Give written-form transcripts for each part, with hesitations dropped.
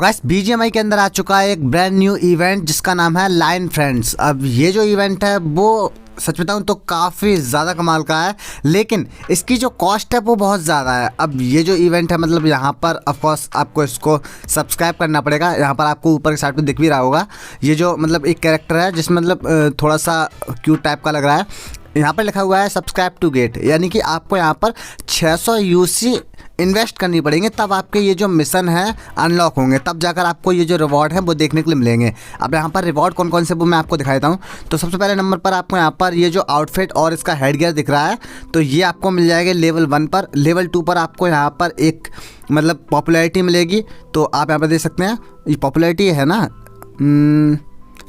Guys BGMI के अंदर आ चुका है एक ब्रांड न्यू इवेंट जिसका नाम है लाइन फ्रेंड्स। अब ये जो इवेंट है वो सच बताऊं तो काफ़ी ज़्यादा कमाल का है, लेकिन इसकी जो कॉस्ट है वो बहुत ज़्यादा है। अब ये जो इवेंट है मतलब यहाँ पर ऑफकोर्स आपको इसको सब्सक्राइब करना पड़ेगा। यहाँ पर आपको ऊपर के साइड पे दिख भी रहा होगा ये जो मतलब एक कैरेक्टर है जिसमें मतलब थोड़ा सा क्यूट टाइप का लग रहा है। यहाँ पर लिखा हुआ है सब्सक्राइब टू गेट, यानी कि आपको यहाँ पर 600 यूसी इन्वेस्ट करनी पड़ेंगे तब आपके ये जो मिशन है अनलॉक होंगे, तब जाकर आपको ये जो रिवॉर्ड है वो देखने के लिए मिलेंगे। अब यहाँ पर रिवॉर्ड कौन कौन से वो मैं आपको दिखाता हूँ। तो सबसे पहले नंबर पर आपको यहाँ पर ये जो आउटफिट और इसका हेड गियर दिख रहा है तो ये आपको मिल जाएगा लेवल 1 पर। लेवल 2 पर आपको यहाँ पर एक मतलब पॉपुलैरिटी मिलेगी, तो आप यहाँ पर देख सकते हैं ये पॉपुलैरिटी है ना,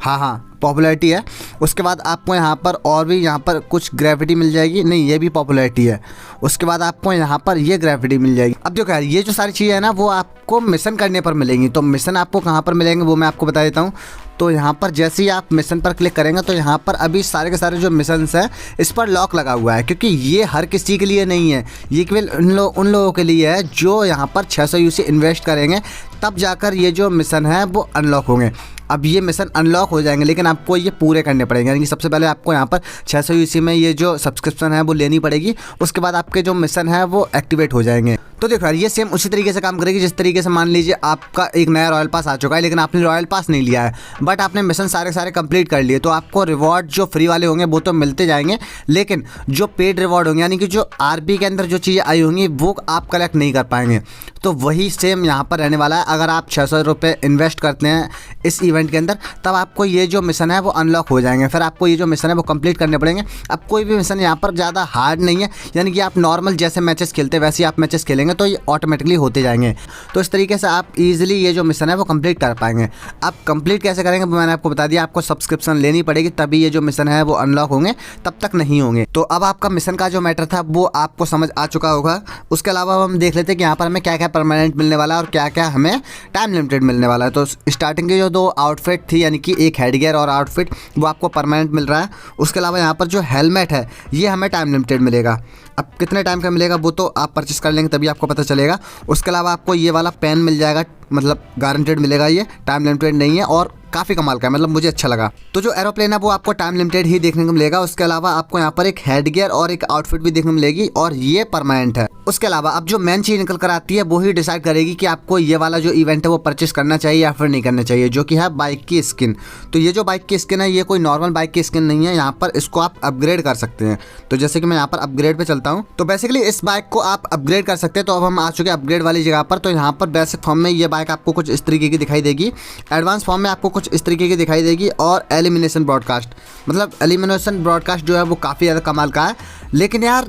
हाँ पॉपुलैरिटी है। उसके बाद आपको यहाँ पर और भी यहाँ पर कुछ ग्रेविटी मिल जाएगी, नहीं ये भी पॉपुलैरिटी है। उसके बाद आपको यहाँ पर ये ग्रेविटी मिल जाएगी। अब जो कह रही है ये जो सारी चीज़ें है ना वो आपको मिशन करने पर मिलेंगी। तो मिशन आपको कहाँ पर मिलेंगे वो मैं आपको बता देता हूँ। तो यहाँ पर जैसे ही आप मिशन पर क्लिक करेंगे तो यहाँ पर अभी सारे के सारे जो मिशंस हैं इस पर लॉक लगा हुआ है, क्योंकि ये हर किसी के लिए नहीं है, ये केवल उन लोगों के लिए है जो यहाँ पर 600 यूसी इन्वेस्ट करेंगे तब जाकर ये जो मिशन है वो अनलॉक होंगे। अब ये मिशन अनलॉक हो जाएंगे लेकिन आपको ये पूरे करने पड़ेंगे, यानी कि सबसे पहले आपको यहाँ पर 600 यूसी में ये जो सब्सक्रिप्शन है वो लेनी पड़ेगी। उसके बाद आपके जो मिशन है वो एक्टिवेट हो जाएंगे। तो देखो यार ये सेम उसी तरीके से काम करेगी जिस तरीके से मान लीजिए आपका एक नया रॉयल पास आ चुका है लेकिन आपने रॉयल पास नहीं लिया है बट आपने मिशन सारे कंप्लीट कर लिए, तो आपको रिवॉर्ड जो फ्री वाले होंगे वो तो मिलते जाएंगे, लेकिन जो पेड रिवॉर्ड होंगे यानी कि जो आरबी के अंदर जो चीज़ें आई होंगी वो आप कलेक्ट नहीं कर पाएंगे। तो वही सेम यहाँ पर रहने वाला है। अगर आप 600 रुपये इन्वेस्ट करते हैं इस इवेंट के अंदर तब आपको ये जो मिशन है वो अनलॉक हो जाएंगे, फिर आपको ये जो मिशन है वो कंप्लीट करने पड़ेंगे। अब कोई भी मिशन यहाँ पर ज़्यादा हार्ड नहीं है, यानी कि आप नॉर्मल जैसे मैचेस खेलते वैसे ही आप मैचेस खेलेंगे तो ये ऑटोमेटिकली होते जाएंगे। तो इस तरीके से आप इजीली ये जो मिशन है वो कंप्लीट कर पाएंगे। आप कंप्लीट कैसे करेंगे मैंने आपको बता दिया, आपको सब्सक्रिप्शन लेनी पड़ेगी तभी ये जो मिशन है वो अनलॉक होंगे, तब तक नहीं होंगे। तो अब आपका मिशन का जो मैटर था वो आपको समझ आ चुका होगा। उसके अलावा हम देख लेते हैं कि यहाँ पर हमें क्या क्या परमानेंट मिलने वाला है और क्या क्या हमें टाइम लिमिटेड मिलने वाला है। तो स्टार्टिंग की जो 2 आउटफिट थी यानी कि एक हेड गियर और आउटफिट वो आपको परमानेंट मिल रहा है। उसके अलावा यहाँ पर जो हेलमेट है ये हमें टाइम लिमिटेड मिलेगा। अब कितने टाइम का मिलेगा वो तो आप परचेस कर लेंगे तभी आपको पता चलेगा। उसके अलावा आपको ये वाला पेन मिल जाएगा, मतलब गारंटेड मिलेगा, ये टाइम लिमिटेड नहीं है और काफ़ी कमाल का है, मतलब मुझे अच्छा लगा। तो जो एरोप्लेन है वो आपको टाइम लिमिटेड ही देखने को मिलेगा। उसके अलावा आपको यहाँ पर एक हेड गियर और एक आउटफिट भी देखने को मिलेगी और ये परमानेंट है। उसके अलावा अब जो मेन चीज़ निकल कर आती है वो ही डिसाइड करेगी कि आपको ये वाला जो इवेंट है वो परचेस करना चाहिए या फिर नहीं करना चाहिए, जो कि है बाइक की स्किन। तो ये जो बाइक की स्किन है ये कोई नॉर्मल बाइक की स्किन नहीं है, यहाँ पर इसको आप अपग्रेड कर सकते हैं। तो जैसे कि मैं यहाँ पर अपग्रेड पे चलता हूँ तो बेसिकली इस बाइक को आप अपग्रेड कर सकते हैं। तो अब हम आ चुके हैं अपग्रेड वाली जगह पर। तो यहाँ पर बेसिक फॉर्म में ये बाइक आपको कुछ इस तरीके की दिखाई देगी, एडवांस फॉर्म में आपको कुछ इस तरीके की दिखाई देगी और एलिमिनेशन ब्रॉडकास्ट, मतलब एलिमिनेशन ब्रॉडकास्ट जो है वो काफ़ी ज़्यादा कमाल का है। लेकिन यार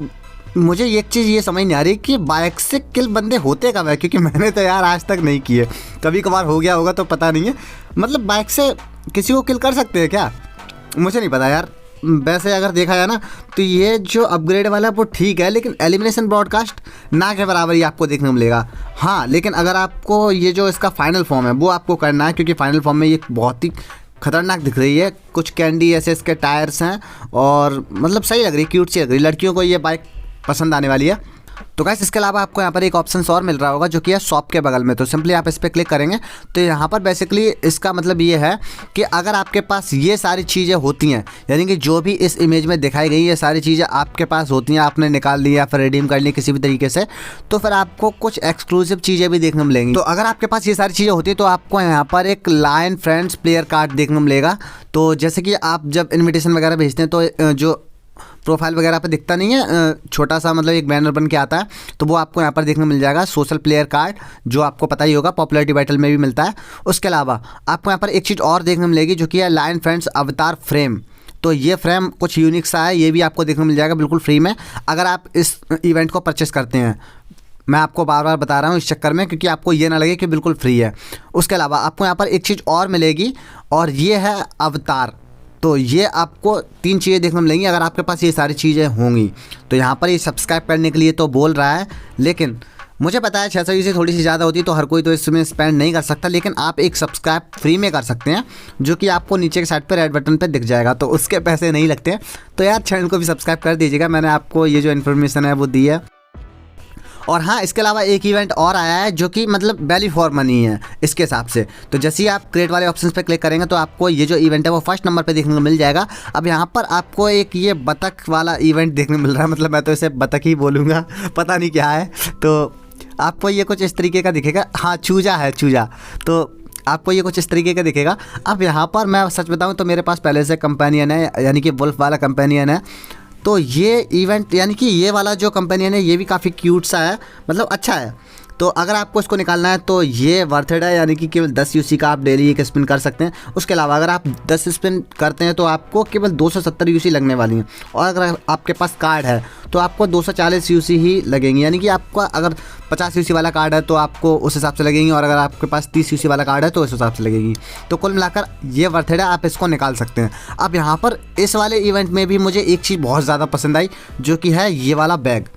मुझे एक चीज़ ये समझ नहीं आ रही कि बाइक से किल बंदे होते कब है, क्योंकि मैंने तो यार आज तक नहीं किए, कभी कभार हो गया होगा तो पता नहीं है। मतलब बाइक से किसी को किल कर सकते हैं क्या, मुझे नहीं पता यार। वैसे अगर देखा जाए ना तो ये जो अपग्रेड वाला है वो ठीक है, लेकिन एलिमिनेशन ब्रॉडकास्ट ना के बराबर ही आपको देखने को मिलेगा। हाँ लेकिन अगर आपको ये जो इसका फाइनल फॉर्म है वो आपको करना है, क्योंकि फाइनल फॉर्म में ये बहुत ही खतरनाक दिख रही है। कुछ कैंडी ऐसे इसके टायर्स हैं और मतलब सही लग रही है, क्यूट सी लग रही है, लड़कियों को ये बाइक पसंद आने वाली है। तो गाइस इसके अलावा आपको यहाँ पर एक ऑप्शन और मिल रहा होगा जो कि है शॉप के बगल में। तो सिंपली आप इस पर क्लिक करेंगे तो यहाँ पर बेसिकली इसका मतलब ये है कि अगर आपके पास ये सारी चीज़ें होती हैं, यानी कि जो भी इस इमेज में दिखाई गई ये सारी चीज़ें आपके पास होती हैं, आपने निकाल ली या फिर रिडीम कर ली किसी भी तरीके से, तो फिर आपको कुछ एक्सक्लूसिव चीज़ें भी देखने को मिलेंगी। तो अगर आपके पास ये सारी चीज़ें होती हैं तो आपको यहाँ पर एक लाइन फ्रेंड्स प्लेयर कार्ड देखने को मिलेगा। तो जैसे कि आप जब इन्विटेशन वगैरह भेजते हैं तो जो प्रोफाइल वगैरह पे दिखता नहीं है, छोटा सा मतलब एक बैनर बन के आता है, तो वो आपको यहाँ पर देखने को मिल जाएगा। सोशल प्लेयर कार्ड जो आपको पता ही होगा पॉपुलैरिटी बैटल में भी मिलता है। उसके अलावा आपको यहाँ पर एक चीज़ और देखने को मिलेगी जो कि है लाइन फ्रेंड्स अवतार फ्रेम। तो ये फ्रेम कुछ यूनिक सा है, ये भी आपको देखने को मिल जाएगा बिल्कुल फ्री में अगर आप इस इवेंट को परचेस करते हैं। मैं आपको बार बार बता रहा हूँ इस चक्कर में क्योंकि आपको ये ना लगे कि बिल्कुल फ्री है। उसके अलावा आपको यहाँ पर एक चीज़ और मिलेगी और ये है अवतार। तो ये आपको 3 चीज़ें देखने को मिलेंगी अगर आपके पास ये सारी चीज़ें होंगी। तो यहाँ पर ये सब्सक्राइब करने के लिए तो बोल रहा है, लेकिन मुझे पता है 600 से थोड़ी सी ज़्यादा होती तो हर कोई तो इसमें स्पेंड नहीं कर सकता, लेकिन आप एक सब्सक्राइब फ्री में कर सकते हैं जो कि आपको नीचे के साइड पर रेड बटन पर दिख जाएगा। तो उसके पैसे नहीं लगते हैं। तो यार चैनल को भी सब्सक्राइब कर दीजिएगा, मैंने आपको ये जो इन्फॉर्मेशन है वो दी है। और हाँ, इसके अलावा एक इवेंट और आया है जो कि मतलब वैल्यू फॉर मनी है इसके हिसाब से। तो जैसे ही आप क्रिएट वाले ऑप्शन पे क्लिक करेंगे तो आपको ये जो इवेंट है वो फर्स्ट नंबर पे देखने को मिल जाएगा। अब यहाँ पर आपको एक ये बतख वाला इवेंट देखने को मिल रहा है, मतलब मैं तो इसे बतख ही बोलूँगा, पता नहीं क्या है। तो आपको ये कुछ इस तरीके का दिखेगा। हाँ, चूजा है, चूजा। तो आपको ये कुछ इस तरीके का दिखेगा। अब यहाँ पर मैं सच बताऊँ तो मेरे पास पहले से कंपेनियन है, यानी कि वुल्फ वाला कंपेनियन है। तो ये इवेंट यानी कि ये वाला जो कंपेनियन है ये भी काफ़ी क्यूट सा है, मतलब अच्छा है। तो अगर आपको इसको निकालना है तो ये वर्थ इट है, यानी कि केवल 10 यूसी का आप डेली एक स्पिन कर सकते हैं। उसके अलावा अगर आप 10 स्पिन करते हैं तो आपको केवल 270 यूसी लगने वाली हैं, और अगर आपके पास कार्ड है तो आपको 240 यूसी ही लगेंगी। यानी कि आपका अगर 50 यूसी वाला कार्ड है तो आपको उस हिसाब से लगेंगी, और अगर आपके पास 30 यूसी वाला कार्ड है तो उस हिसाब से लगेगी। तो कुल मिलाकर ये वर्थ इट है, आप इसको निकाल सकते हैं। अब यहाँ पर इस वाले इवेंट में भी मुझे एक चीज़ बहुत ज़्यादा पसंद आई, जो कि है ये वाला बैग।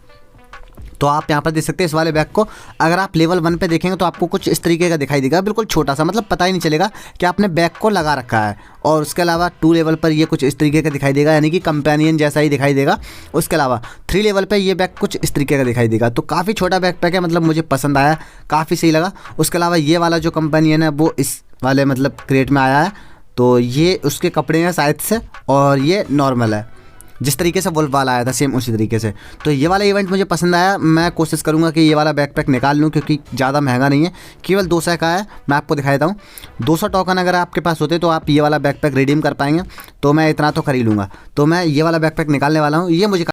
तो आप यहाँ पर देख सकते हैं इस वाले बैग को। अगर आप लेवल 1 पे देखेंगे तो आपको कुछ इस तरीके का दिखाई देगा, बिल्कुल छोटा सा, मतलब पता ही नहीं चलेगा कि आपने बैग को लगा रखा है। और उसके अलावा 2 लेवल पर ये कुछ इस तरीके का दिखाई देगा, यानी कि कंपेनियन जैसा ही दिखाई देगा। उसके अलावा 3 लेवल पर ये बैग कुछ इस तरीके का दिखाई देगा। तो काफ़ी छोटा बैग पैक है, मतलब मुझे पसंद आया, काफ़ी सही लगा। उसके अलावा ये वाला जो कंपेनियन है वो इस वाले मतलब क्रेट में आया है। तो ये उसके कपड़े हैं शायद से, और ये नॉर्मल है, जिस तरीके से वुल्फ वाला आया था सेम उसी तरीके से। तो ये वाला इवेंट मुझे पसंद आया। मैं कोशिश करूंगा कि ये वाला बैकपैक निकाल लूँ, क्योंकि ज़्यादा महंगा नहीं है, केवल 200 का है। मैं आपको दिखा देता हूँ, 200 टोकन अगर आपके पास होते तो आप ये वाला बैकपैक रिडीम कर पाएंगे। तो मैं इतना तो कर ही लूँगा। तो मैं ये वाला बैकपैक निकालने वाला हूँ। ये मुझे